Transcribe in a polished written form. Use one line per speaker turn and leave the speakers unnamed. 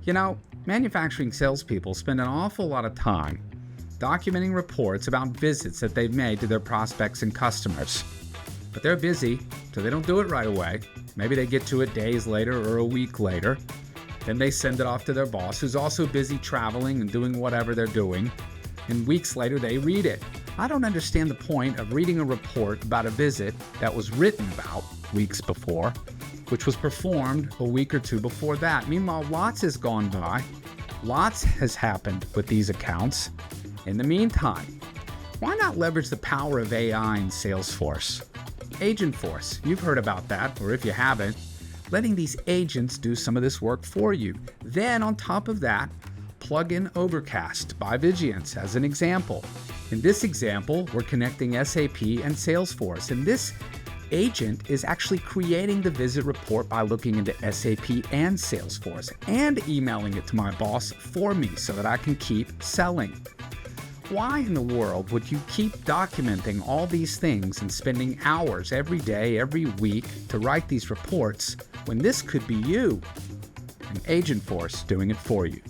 You know, manufacturing salespeople spend an awful lot of time documenting reports about visits that they've made to their prospects and customers. But they're busy, so they don't do it right away. Maybe they get to it days later or a week later. Then they send it off to their boss, who's also busy traveling and doing whatever they're doing. And weeks later, they read it. I don't understand the point of reading a report about a visit that was written about weeks before, which was performed a week or two before that. Meanwhile, lots has gone by. Lots has happened with these accounts. In the meantime, why not leverage the power of AI in Salesforce? Agentforce, you've heard about that, or if you haven't, letting these agents do some of this work for you. Then on top of that, plug in Overcast by Vigience as an example. In this example, we're connecting SAP and Salesforce, and this agent is actually creating the visit report by looking into SAP and Salesforce and emailing it to my boss for me so that I can keep selling. Why in the world would you keep documenting all these things and spending hours every day, every week to write these reports when this could be you? And Agentforce doing it for you.